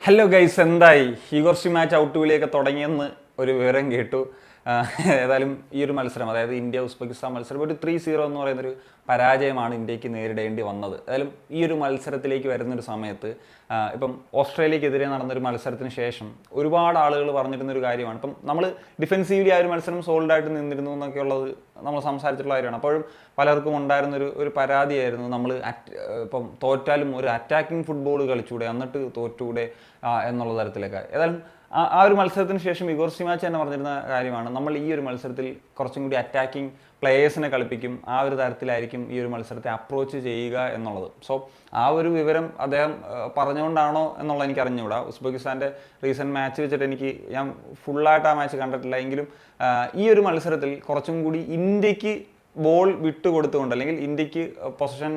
Hello guys, എന്തായി ഹീഗോർസി match out വിളിയൊക്കെ തുടങ്ങിയെന്ന് ഒരു വിവരം കേട്ടു. ഏതായാലും ഈ ഒരു മത്സരം, അതായത് ഇന്ത്യ ഉസ്ബെക്കിസ്ഥാൻ മത്സരം, ഒരു 3-0 എന്ന് പറയുന്നൊരു പരാജയമാണ് ഇന്ത്യക്ക് നേരിടേണ്ടി വന്നത്. ഏതായാലും ഈ ഒരു മത്സരത്തിലേക്ക് വരുന്നൊരു സമയത്ത് ഇപ്പം ഓസ്ട്രേലിയക്കെതിരെ നടന്നൊരു മത്സരത്തിന് ശേഷം ഒരുപാട് ആളുകൾ പറഞ്ഞിരുന്നൊരു കാര്യമാണ്. ഇപ്പം നമ്മൾ ഡിഫെൻസീവ്ലി ആ ഒരു മത്സരം സോൾഡായിട്ട് നിന്നിരുന്നു എന്നൊക്കെ ഉള്ളത് നമ്മൾ സംസാരിച്ചിട്ടുള്ള കാര്യമാണ്. അപ്പോഴും പലർക്കും ഉണ്ടായിരുന്നൊരു പരാതിയായിരുന്നു, നമ്മൾ ഇപ്പം തോറ്റാലും ഒരു അറ്റാക്കിംഗ് ഫുട്ബോൾ കളിച്ചൂടെ, എന്നിട്ട് തോറ്റൂടെ എന്നുള്ള തരത്തിലൊക്കെ. ഏതായാലും ആ ഒരു മത്സരത്തിന് ശേഷം ഇഗോർ സ്റ്റിമാച്ച് തന്നെ പറഞ്ഞിരുന്ന കാര്യമാണ്, നമ്മൾ ഈ ഒരു മത്സരത്തിൽ കുറച്ചും കൂടി അറ്റാക്കിംഗ് പ്ലേയേഴ്സിനെ കളിപ്പിക്കും, ആ ഒരു തരത്തിലായിരിക്കും ഈ ഒരു മത്സരത്തെ അപ്രോച്ച് ചെയ്യുക എന്നുള്ളത്. സോ ആ ഒരു വിവരം അദ്ദേഹം പറഞ്ഞുകൊണ്ടാണോ എന്നുള്ളത് എനിക്ക് അറിഞ്ഞുകൂടാ. ഉസ്ബെക്കിസ്ഥാൻ്റെ റീസെൻറ്റ് മാച്ച് വെച്ചിട്ട് ഞാൻ ഫുള്ളായിട്ട് ആ മാച്ച് കണ്ടിട്ടില്ല. എങ്കിലും ഈ ഒരു മത്സരത്തിൽ കുറച്ചും കൂടി ഇന്ത്യക്ക് ബോൾ വിട്ടുകൊടുത്തുകൊണ്ട്, അല്ലെങ്കിൽ ഇന്ത്യക്ക് പൊസിഷൻ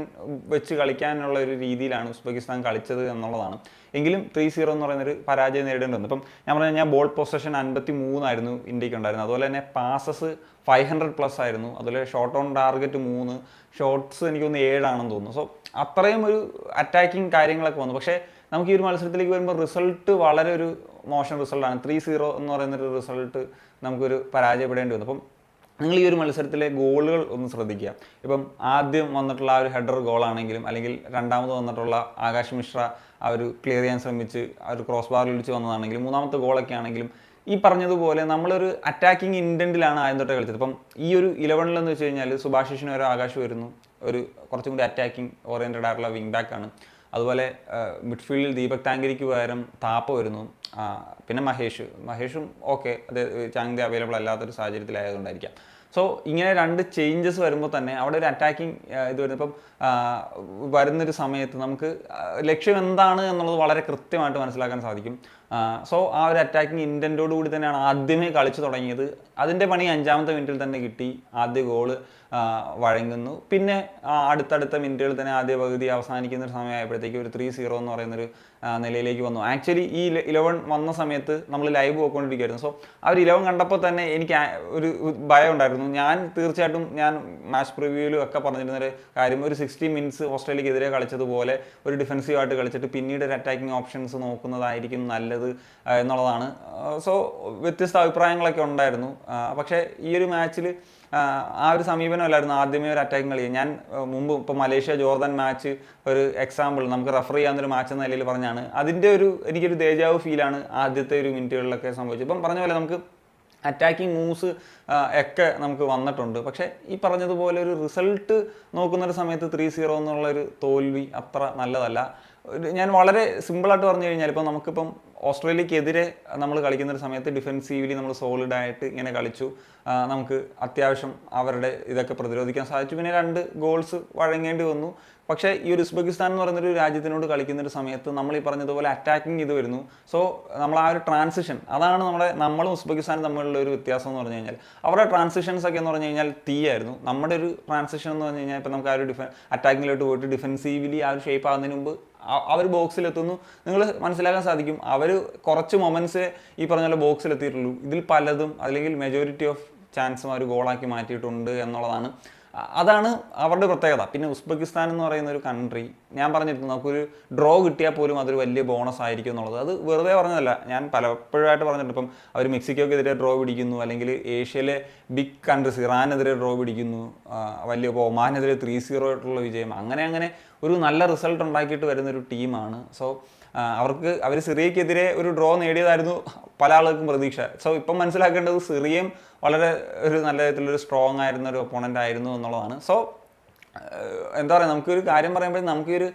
വെച്ച് കളിക്കാനുള്ള ഒരു രീതിയിലാണ് ഉസ്ബെക്കിസ്ഥാൻ കളിച്ചത് എന്നുള്ളതാണ്. എങ്കിലും 3-0 എന്ന് പറയുന്നൊരു പരാജയം നേരിടേണ്ടി വന്നു. ഇപ്പം ഞാൻ പറഞ്ഞാൽ ബോൾ പൊസഷൻ 53 ഇന്ത്യക്ക് ഉണ്ടായിരുന്നത്. അതുപോലെ തന്നെ പാസസ് 500+ ആയിരുന്നു. അതുപോലെ ഷോട്ട് ഓൺ ടാർഗറ്റ് 3, ഷോട്ട്സ് എനിക്കൊന്ന് 7 ആണെന്ന് തോന്നുന്നു. സോ അത്രയും ഒരു അറ്റാക്കിങ് കാര്യങ്ങളൊക്കെ വന്നു. പക്ഷേ നമുക്ക് ഈ ഒരു മത്സരത്തിലേക്ക് വരുമ്പോൾ റിസൾട്ട് വളരെ ഒരു മോശം റിസൾട്ടാണ്. 3-0 എന്ന് പറയുന്നൊരു റിസൾട്ട് നമുക്കൊരു പരാജയപ്പെടേണ്ടി വന്നു. അപ്പം നിങ്ങൾ ഈ ഒരു മത്സരത്തിലെ ഗോളുകൾ ഒന്ന് ശ്രദ്ധിക്കുക. ഇപ്പം ആദ്യം വന്നിട്ടുള്ള ആ ഒരു ഹെഡർ ഗോളാണെങ്കിലും, അല്ലെങ്കിൽ രണ്ടാമത് വന്നിട്ടുള്ള ആകാശ് മിശ്ര ആ ഒരു ക്ലിയർ ചെയ്യാൻ ശ്രമിച്ച് ആ ഒരു ക്രോസ് ബാറിൽ വിളിച്ച് വന്നതാണെങ്കിലും, മൂന്നാമത്തെ ഗോളൊക്കെ ആണെങ്കിലും ഈ പറഞ്ഞതുപോലെ നമ്മളൊരു അറ്റാക്കിംഗ് ഇൻറ്റൻറ്റിലാണ് ആദ്യം തൊട്ടേ കളിച്ചത്. ഇപ്പം ഈ ഒരു 11 വെച്ച് കഴിഞ്ഞാൽ സുഭാഷിഷിന് ഒരു ആകാശ് വരുന്നു, ഒരു കുറച്ചും കൂടി അറ്റാക്കിംഗ് ഓറിയൻറ്റഡ് ആയിട്ടുള്ള വിങ് ബാക്കാണ്. അതുപോലെ മിഡ്ഫീൽഡിൽ ദീപക് താങ്കരിക്ക് പകരം താപ്പ വരുന്നു. പിന്നെ മഹേഷും ഓക്കെ, അത് ചാങ്തി അവൈലബിൾ അല്ലാത്തൊരു സാഹചര്യത്തിലായതുകൊണ്ടായിരിക്കാം. സോ ഇങ്ങനെ 2 ചേഞ്ചസ് വരുമ്പോൾ തന്നെ അവിടെ ഒരു അറ്റാക്കിംഗ് ഇത് വരുന്നത്. ഇപ്പം വരുന്നൊരു സമയത്ത് നമുക്ക് ലക്ഷ്യം എന്താണ് എന്നുള്ളത് വളരെ കൃത്യമായിട്ട് മനസ്സിലാക്കാൻ സാധിക്കും. സോ ആ ഒരു അറ്റാക്കിംഗ് ഇൻറ്റൻറ്റോട് കൂടി തന്നെയാണ് ആദ്യമേ കളിച്ചു തുടങ്ങിയത്. അതിൻ്റെ പണി 5ാമത്തെ മിനിറ്റിൽ തന്നെ കിട്ടി. ആദ്യ ഗോള് വഴങ്ങുന്നു. പിന്നെ അടുത്തടുത്ത മിനിറ്റുകൾ തന്നെ ആദ്യ പകുതി അവസാനിക്കുന്ന ഒരു സമയമായപ്പോഴത്തേക്ക് ഒരു 3-0 എന്ന് പറയുന്നൊരു നിലയിലേക്ക് വന്നു. ആക്ച്വലി ഈ 11 വന്ന സമയത്ത് നമ്മൾ ലൈവ് പോയിക്കൊണ്ടിരിക്കുകയായിരുന്നു. സോ ആ ഒരു 11 കണ്ടപ്പോൾ തന്നെ എനിക്ക് ഒരു ഭയം ഉണ്ടായിരുന്നു. തീർച്ചയായിട്ടും ഞാൻ മാച്ച് പ്രിവ്യൂവിലും ഒക്കെ പറഞ്ഞിരുന്നൊരു കാര്യം, ഒരു 60 മിനിറ്റ്സ് ഓസ്ട്രേലിയക്കെതിരെ കളിച്ചതുപോലെ ഒരു ഡിഫെൻസീവായിട്ട് കളിച്ചിട്ട് പിന്നീട് ഒരു അറ്റാക്കിംഗ് ഓപ്ഷൻസ് നോക്കുന്നതായിരിക്കും നല്ലത് എന്നുള്ളതാണ്. സോ വ്യത്യസ്ത അഭിപ്രായങ്ങളൊക്കെ ഉണ്ടായിരുന്നു. പക്ഷേ ഈ ഒരു മാച്ചിൽ ആ ഒരു സമീപനമല്ലായിരുന്നു ആദ്യമേ ഒരു അറ്റാക്കിംഗ് കളി. ഞാൻ മുമ്പ് ഇപ്പോൾ മലേഷ്യ ജോർദാൻ മാച്ച് ഒരു എക്സാമ്പിൾ നമുക്ക് റെഫർ ചെയ്യാവുന്നൊരു മാച്ച് എന്ന നിലയിൽ പറഞ്ഞാണ്. അതിൻ്റെ എനിക്കൊരു ദേജാവ് ഫീലാണ് ആദ്യത്തെ ഒരു മിനിറ്റുകളിലൊക്കെ സംഭവിച്ചത്. ഇപ്പം പറഞ്ഞ പോലെ നമുക്ക് അറ്റാക്കിംഗ് മൂവ്സ് ഒക്കെ നമുക്ക് വന്നിട്ടുണ്ട്. പക്ഷേ ഈ പറഞ്ഞതുപോലെ ഒരു റിസൾട്ട് നോക്കുന്നൊരു സമയത്ത് 3-0 എന്നുള്ളൊരു തോൽവി അത്ര നല്ലതല്ല. ഞാൻ വളരെ സിമ്പിളായിട്ട് പറഞ്ഞു കഴിഞ്ഞാൽ, ഇപ്പോൾ നമുക്കിപ്പം ഓസ്ട്രേലിയക്കെതിരെ നമ്മൾ കളിക്കുന്നൊരു സമയത്ത് ഡിഫെൻസീവ്ലി നമ്മൾ സോളിഡായിട്ട് ഇങ്ങനെ കളിച്ചു, നമുക്ക് അത്യാവശ്യം അവരുടെ ഇതൊക്കെ പ്രതിരോധിക്കാൻ സാധിച്ചു. പിന്നെ 2 ഗോൾസ് വഴങ്ങേണ്ടി വന്നു. പക്ഷേ ഈ ഒരു ഉസ്ബെക്കിസ്ഥാൻ എന്ന് പറയുന്നൊരു രാജ്യത്തിനോട് കളിക്കുന്നൊരു സമയത്ത് നമ്മൾ ഈ പറഞ്ഞതുപോലെ അറ്റാക്കിംഗ് ഇത് വരുന്നു. സോ നമ്മൾ ആ ഒരു ട്രാൻസിഷൻ, അതാണ് നമ്മളും ഉസ്ബെക്കിസ്ഥാനും തമ്മിലുള്ള ഒരു വ്യത്യാസം എന്ന് പറഞ്ഞു കഴിഞ്ഞാൽ. അവരുടെ ട്രാൻസിഷൻസ് ഒക്കെ എന്ന് പറഞ്ഞു കഴിഞ്ഞാൽ തീയായിരുന്നു. നമ്മുടെ ഒരു ട്രാൻസിഷൻ എന്ന് പറഞ്ഞു കഴിഞ്ഞാൽ, ഇപ്പോൾ നമുക്ക് ആ ഒരു അറ്റാക്കിങ്ങിലോട്ട് പോയിട്ട് ഡിഫെൻസീവ്ലി ആ ഒരു ഷേപ്പ് ആകുന്നതിന് മുമ്പ് അവർ ബോക്സിലെത്തുന്നു. നിങ്ങൾ മനസ്സിലാക്കാൻ സാധിക്കും, അവർ കുറച്ച് മൊമെൻറ്റ്സ് ഈ പറഞ്ഞ പോലെ ബോക്സിലെത്തിയിട്ടുള്ളൂ. ഇതിൽ പലതും, അല്ലെങ്കിൽ മെജോറിറ്റി ഓഫ് ചാൻസും അവർ ഗോളാക്കി മാറ്റിയിട്ടുണ്ട് എന്നുള്ളതാണ്. അതാണ് അവരുടെ പ്രത്യേകത. പിന്നെ ഉസ്ബെക്കിസ്ഥാൻ എന്ന് പറയുന്ന ഒരു കൺട്രി, ഞാൻ പറഞ്ഞിരുന്നു നമുക്കൊരു ഡ്രോ കിട്ടിയാൽ പോലും അതൊരു വലിയ ബോണസ് ആയിരിക്കും എന്നുള്ളത്. അത് വെറുതെ പറഞ്ഞതല്ല, ഞാൻ പലപ്പോഴായിട്ട് പറഞ്ഞിട്ടുണ്ട്. ഇപ്പം അവർ മെക്സിക്കോക്കെതിരെ ഡ്രോ പിടിക്കുന്നു, അല്ലെങ്കിൽ ഏഷ്യയിലെ ബിഗ് കൺട്രീസ് ഇറാനെതിരെ ഡ്രോ പിടിക്കുന്നു, വലിയ ഒമാനെതിരെ 3-0 ആയിട്ടുള്ള വിജയം, അങ്ങനെ ഒരു നല്ല റിസൾട്ട് ഉണ്ടാക്കിയിട്ട് വരുന്നൊരു ടീമാണ്. സോ അവർ സിറിയക്കെതിരെ ഒരു ഡ്രോ നേടിയതായിരുന്നു പല ആളുകൾക്കും പ്രതീക്ഷ. സോ ഇപ്പം മനസ്സിലാക്കേണ്ടത് സിറിയയും വളരെ ഒരു നല്ല തരത്തിലൊരു സ്ട്രോങ് ആയിരുന്ന ഒരു ഒപ്പോണൻ്റ് ആയിരുന്നു എന്നുള്ളതാണ്. സോ എന്താ പറയുക, നമുക്കൊരു കാര്യം പറയുമ്പോൾ നമുക്കൊരു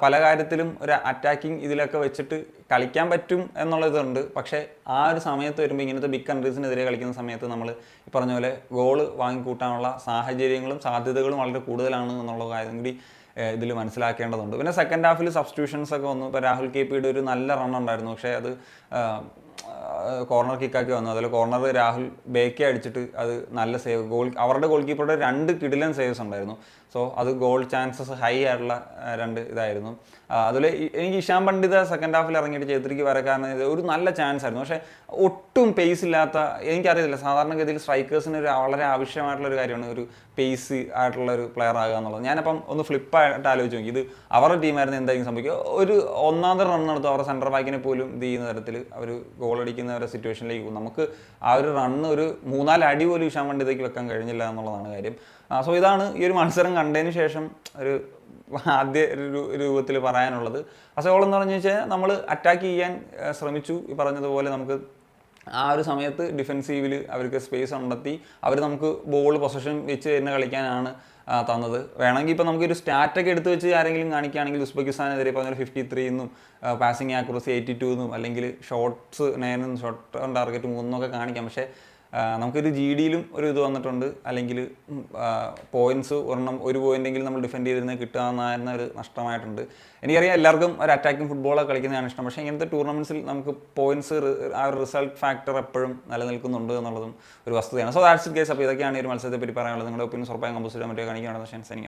പല കാര്യത്തിലും ഒരു അറ്റാക്കിംഗ് ഇതിലൊക്കെ വെച്ചിട്ട് കളിക്കാൻ പറ്റും എന്നുള്ളതുണ്ട്. പക്ഷേ ആ ഒരു സമയത്ത് വരുമ്പോൾ, ഇങ്ങനത്തെ ബിഗ് കൺട്രീസിനെതിരെ കളിക്കുന്ന സമയത്ത് നമ്മൾ ഈ പറഞ്ഞ പോലെ ഗോള് വാങ്ങിക്കൂട്ടാനുള്ള സാഹചര്യങ്ങളും സാധ്യതകളും വളരെ കൂടുതലാണ് എന്നുള്ള കാര്യം കൂടി ഇതിൽ മനസ്സിലാക്കേണ്ടതുണ്ട്. പിന്നെ സെക്കൻഡ് ഹാഫിൽ സബ്സ്റ്റിറ്റ്യൂഷൻസ് ഒക്കെ വന്നു. ഇപ്പോൾ രാഹുൽ KPയുടെ ഒരു നല്ല റൺ ഉണ്ടായിരുന്നു, പക്ഷേ അത് കോർണർ കിക്കാക്കി വന്നു. അതുപോലെ കോർണർ രാഹുൽ ബേക്കെ അടിച്ചിട്ട് അത് നല്ല സേവ്, അവരുടെ ഗോൾ കീപ്പറുടെ 2 കിടിലൻ സേവ്സ് ഉണ്ടായിരുന്നു. സോ അത് ഗോൾ ചാൻസസ് ഹൈ ആയിട്ടുള്ള 2 ഇതായിരുന്നു. അതുപോലെ എനിക്ക് ഇഷാൻ പണ്ഡിത സെക്കൻഡ് ഹാഫിൽ ഇറങ്ങിയിട്ട് ചേത്രിക്ക് വരക്കാൻ ഒരു നല്ല ചാൻസ് ആയിരുന്നു. പക്ഷേ ഒട്ടും പേസ് ഇല്ലാത്ത, എനിക്കറിയത്തില്ല, സാധാരണഗതിയിൽ സ്ട്രൈക്കേഴ്സിന് വളരെ ആവശ്യമായിട്ടുള്ളൊരു കാര്യമാണ് ഒരു പേസ് ആയിട്ടുള്ള ഒരു പ്ലെയർ ആകുക എന്നുള്ളത്. ഞാനപ്പം ഒന്ന് ഫ്ലിപ്പായിട്ട് ആലോചിച്ച് നോക്കി, ഇത് അവരുടെ ടീമായിരുന്നു എന്തായിരിക്കും സംഭവിക്കുക. ഒരു ഒന്നാമത്തെ റൺ എടുത്ത് അവരുടെ സെൻറ്റർ ബാക്കിനെ പോലും ഇത് ചെയ്യുന്ന തരത്തിൽ അവർ ഗോൾ അടിക്കുന്ന ഒരു സിറ്റുവേഷനിലേക്ക് പോകും. നമുക്ക് ആ ഒരു റണ്ണ് ഒരു 3-4 അടി പോലും ഇഷാൻ പണ്ഡിതയ്ക്ക് വെക്കാൻ കഴിഞ്ഞില്ല എന്നുള്ളതാണ് കാര്യം. സോ ഇതാണ് ഈ ഒരു മത്സരം കണ്ടതിന് ശേഷം ഒരു ആദ്യ രൂപത്തിൽ പറയാനുള്ളത്. അസോൾ എന്ന് പറഞ്ഞു വെച്ചാൽ നമ്മൾ അറ്റാക്ക് ചെയ്യാൻ ശ്രമിച്ചു, ഈ പറഞ്ഞതുപോലെ നമുക്ക് ആ ഒരു സമയത്ത് ഡിഫെൻസീവിൽ അവർക്ക് സ്പേസ് കണ്ടെത്തി അവർ നമുക്ക് ബോൾ പൊസിഷൻ വെച്ച് തന്നെ കളിക്കാനാണ് തന്നത്. വേണമെങ്കിൽ ഇപ്പോൾ നമുക്കൊരു സ്റ്റാറ്റൊക്കെ എടുത്ത് വെച്ച് ആരെങ്കിലും കാണിക്കുകയാണെങ്കിൽ ഉസ്ബെക്കിസ്ഥാനെതിരെ പറഞ്ഞാൽ 53 എന്നും പാസിംഗ് ആക്യുറസി 82 എന്നും അല്ലെങ്കിൽ ഷോട്ട്സ് 9 എന്നും ഷോട്ട് ഓൺ ടാർഗറ്റ് 3 എന്നൊക്കെ കാണിക്കാം. പക്ഷേ നമുക്കൊരു ജി ഡിയിലും ഒരു ഇത് വന്നിട്ടുണ്ട്, അല്ലെങ്കിൽ പോയിന്റ്സ് ഒരു പോയിന്റെങ്കിലും നമ്മൾ ഡിഫെൻഡ് ചെയ്തിരുന്നത് കിട്ടുകയെന്ന ഒരു നഷ്ടമായിട്ടുണ്ട്. എനിക്കറിയാം എല്ലാവർക്കും ഒരു അറ്റാക്കിംഗ് ഫുട്ബോളൊക്കെ കളിക്കുന്നതാണ് ഇഷ്ടം, പക്ഷേ ഇങ്ങനത്തെ ടൂർണമെൻറ്റ്സിൽ നമുക്ക് പോയിന്റ്സ് ആ ഒരു റിസൾട്ട് ഫാക്ടർ എപ്പോഴും നിലനിൽക്കുന്നുണ്ട് എന്നുള്ളതും ഒരു വസ്തുതയാണ്. So that's it guys. അപ്പോൾ ഇതൊക്കെയാണ് ഈ ഒരു മത്സരത്തെ പറ്റി പറയാനുള്ളത്. നിങ്ങളുടെ ഒപ്പീനിയൻ ഉറപ്പായും കമ്പോസ് ചെയ്യാൻ പറ്റുക കാണിക്കുകയാണെന്ന്